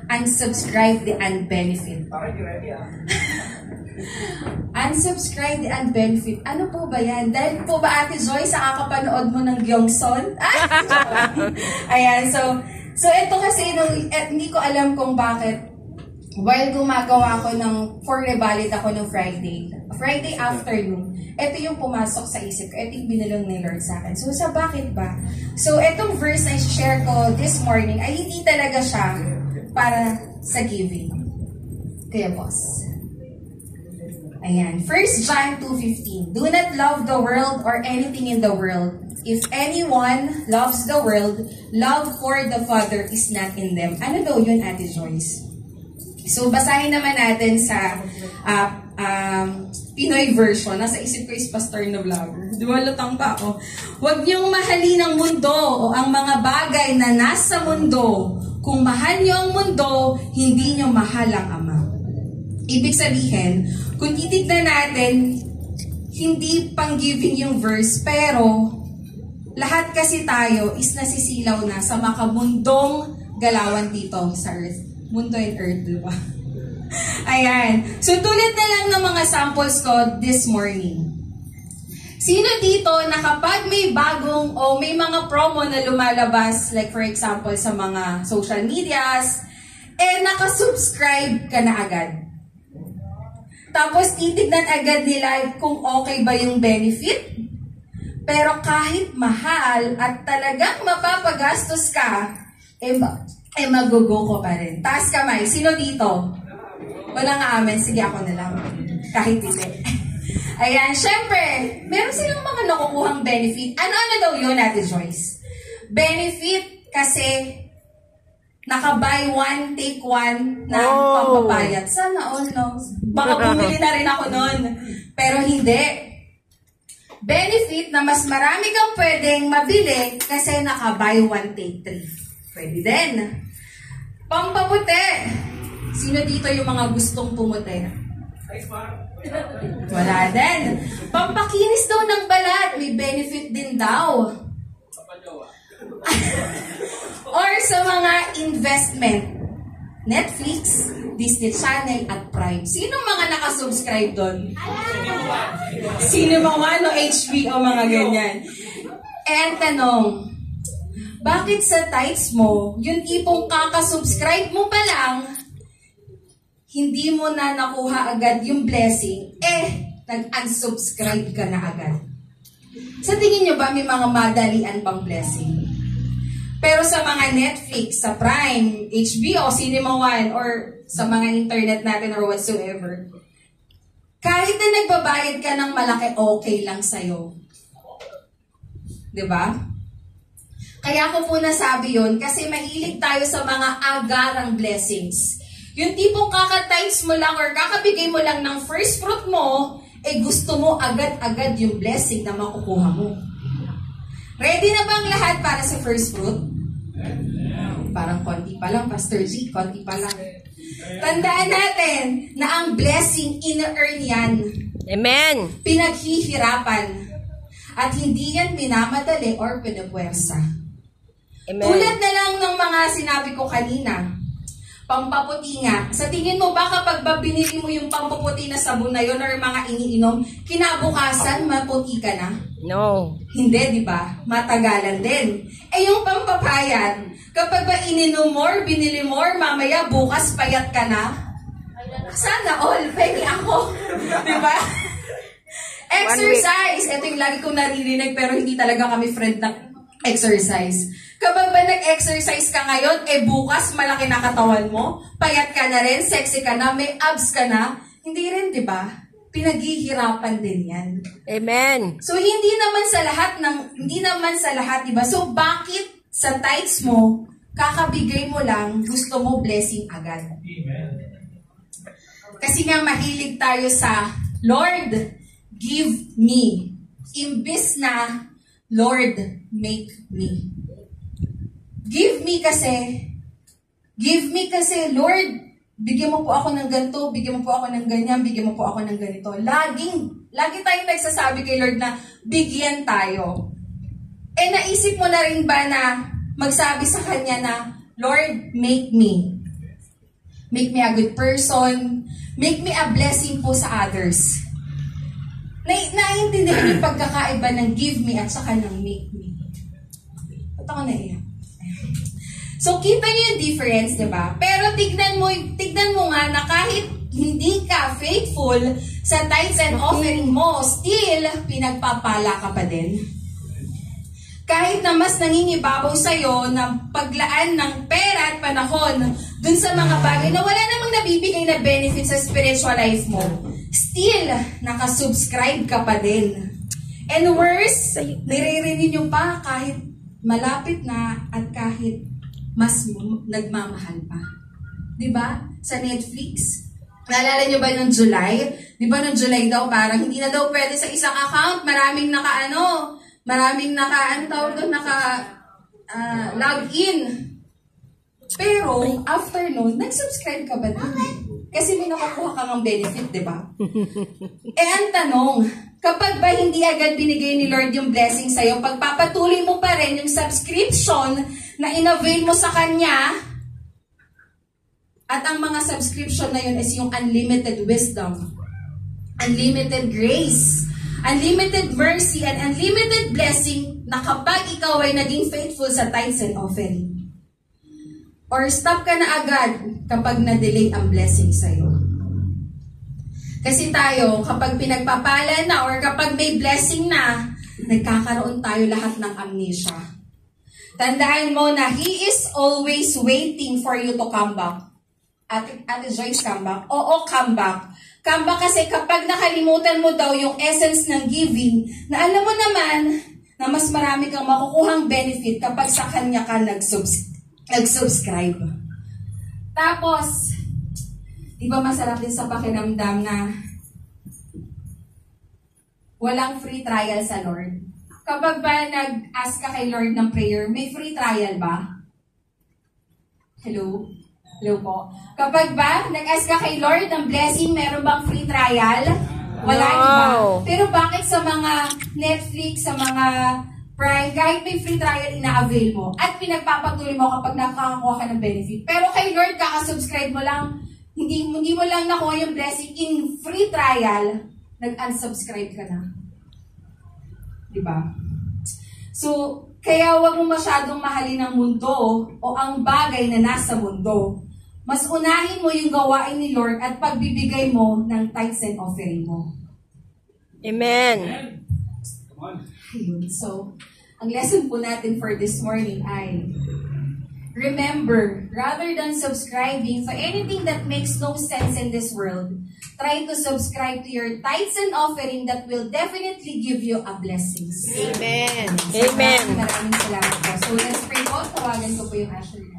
Unsubscribe the unbenefit. Unsubscribe the unbenefit. Ano po ba yan? Dahil po ba Ate Joy sa kakapanood mo ng Gyeongson? Ayan, so ito kasi hindi ko alam kung bakit while gumagawa ko for revalid ako ng Friday afternoon, ito yung pumasok sa isip ko, ito yung binulong ni Lord sa akin. So sa bakit ba? So itong verse na i-share ko this morning ay hindi talaga siya para sa giving. Kaya boss. Ayan. 1 John 2:15. Do not love the world or anything in the world. If anyone loves the world, love for the Father is not in them. Ano daw yun, Ate Joyce? So, basahin naman natin sa Pinoy version. Nasa isip ko is Pastor na vlogger. Dumalutang pa ako. Huwag niyong mahalin ang mundo o ang mga bagay na nasa mundo. Kung mahal niyo ang mundo, hindi niyo mahal ang Ama. Ibig sabihin, kung titignan natin, hindi pang-giving yung verse, pero lahat kasi tayo is nasisilaw na sa makamundong galawan dito sa earth. Mundo and earth, di ba? Ayan. So, tulad na lang ng mga samples ko this morning. Sino dito na kapag may bagong o may mga promo na lumalabas, like for example sa mga social medias, nakasubscribe ka na agad? Tapos titignan agad nila kung okay ba yung benefit? Pero kahit mahal at talagang mapapagastos ka, magugo ko pa rin. Taas kamay. Sino dito? Wala nga amen. Sige, ako na lang. Kahit hindi. Ayan. Syempre, meron silang mga nakukuhang benefit. Ano-ano daw yun, Ate Joyce? Benefit kasi naka-buy one, take one na pampapayat. Sana all, no? Baka bumili na rin ako nun. Pero hindi. Benefit na mas marami kang pwedeng mabili kasi naka-buy one, take three. Pwede din. Pampaputi. Sino dito yung mga gustong pumuti? Wala din. Pampakinis daw ng balat. May benefit din daw. Or sa mga investment. Netflix, Disney Channel, at Prime. Sino mga nakasubscribe doon? Cinema One o HBO, mga ganyan. And tanong, bakit sa tithes mo, yung tipong kakasubscribe mo pa lang, hindi mo na nakuha agad yung blessing, nag-unsubscribe ka na agad. Sa tingin nyo ba may mga madalian pang blessing? Pero sa mga Netflix, sa Prime, HBO, Cinema One, or sa mga internet natin or whatsoever, kahit na nagbabayad ka ng malaki, okay lang sa'yo. Diba? Kaya ko po nasabi yun kasi mahilig tayo sa mga agarang blessings. Yung tipong kakatimes mo lang or kakabigay mo lang ng first fruit mo, gusto mo agad-agad yung blessing na makukuha mo. Ready na bang lahat para sa first fruit? Parang konti pa lang, Pastor G, konti pa lang. Tandaan natin na ang blessing ina-earn yan. Amen. Pinaghihirapan. At hindi yan minamadali or pinapwersa. Amen. Tulad na lang ng mga sinabi ko kanina, pampaputi nga. Sa tingin mo ba kapag binili mo yung pampaputi na sabon na yun or mga iniinom, kinabukasan maputi ka na? No. Hindi, di ba? Matagalan din. Yung pampapayat, kapag ba ininom more, binili more, mamaya bukas payat ka na? Sana all, pengi ako. Di ba? Exercise. Ito yung lagi kong naririnig pero hindi talaga kami friend ng exercise. Kapag ba nag-exercise ka ngayon, bukas malaki na katawan mo, payat ka na rin, sexy ka na, may abs ka na, hindi rin, di ba? Pinaghihirapan din yan. Amen. So, hindi naman sa lahat, di ba? So, bakit sa tithes mo, kakabigay mo lang, gusto mo blessing agad? Amen. Kasi nga mahilig tayo sa, Lord, give me. Imbis na, Lord, make me. Give me kasi, Lord, bigyan mo po ako ng ganito, bigyan mo po ako ng ganyan, bigyan mo po ako ng ganito. Lagi tayong nagsasabi kay Lord na bigyan tayo. Naisip mo na rin ba na magsabi sa Kanya na Lord, make me. Make me a good person. Make me a blessing po sa others. Naiintindihan yung pagkakaiba ng give me at saka ng make me. Ba't ako naiyak? So, kita niyo yung difference, di ba? Pero tignan mo nga na kahit hindi ka faithful sa tithes and offering mo, still, pinagpapala ka pa din. Kahit na mas nangingibabaw sa'yo ng paglaan ng pera at panahon dun sa mga bagay na wala namang nabibigay na benefit sa spiritual life mo, still, nakasubscribe ka pa din. And worse, nire-renew nyo pa kahit malapit na at kahit mas nagmamahal pa. Diba? Sa Netflix. Naalala nyo ba nung July? Diba nung July daw parang hindi na daw pwede sa isang account. Maraming log in. Pero, after nun, nag-subscribe ka ba din? Kasi may nakukuha ka ng benefit, diba? Ang tanong, kapag ba hindi agad binigay ni Lord yung blessing sa'yo, pagpapatuloy mo pa rin yung subscription na in-avail mo sa Kanya, at ang mga subscription na yun is yung unlimited wisdom, unlimited grace, unlimited mercy, and unlimited blessing na kapag ikaw ay naging faithful sa tithes and offering. Or stop ka na agad kapag na-delay ang blessing sa'yo. Kasi tayo, kapag pinagpapala na or kapag may blessing na, nagkakaroon tayo lahat ng amnesia. Tandaan mo na He is always waiting for you to come back. Ate Joyce, come back? Oo, come back. Come back kasi kapag nakalimutan mo daw yung essence ng giving, na alam mo naman na mas marami kang makukuhang benefit kapag sa Kanya ka nag-subscribe. Tapos, di ba masarap din sa pakiramdam na walang free trial sa Lord? Kapag ba nag-ask ka kay Lord ng prayer, may free trial ba? Hello? Hello po. Kapag ba nag-ask ka kay Lord ng blessing, meron bang free trial? Wala, No. diba? Pero bakit sa mga Netflix, sa mga Prime, kahit may free trial, ina-avail mo at pinagpapatuloy mo kapag nakakakuha ka ng benefit. Pero kay Lord, kakasubscribe mo lang, hindi mo lang nakuha yung blessing in free trial, nag-unsubscribe ka na. Diba? So, kaya huwag mo masyadong mahalin ang mundo o ang bagay na nasa mundo. Mas unahin mo yung gawain ni Lord at pagbibigay mo ng tithes and offering mo. Amen. Ayun. So, ang lesson po natin for this morning ay, remember, rather than subscribing for anything that makes no sense in this world, try to subscribe to your tithes and offering that will definitely give you a blessings. Amen. So, Amen. maraming salamat po. So, let's pray po. Tawagan ko po yung Ashley.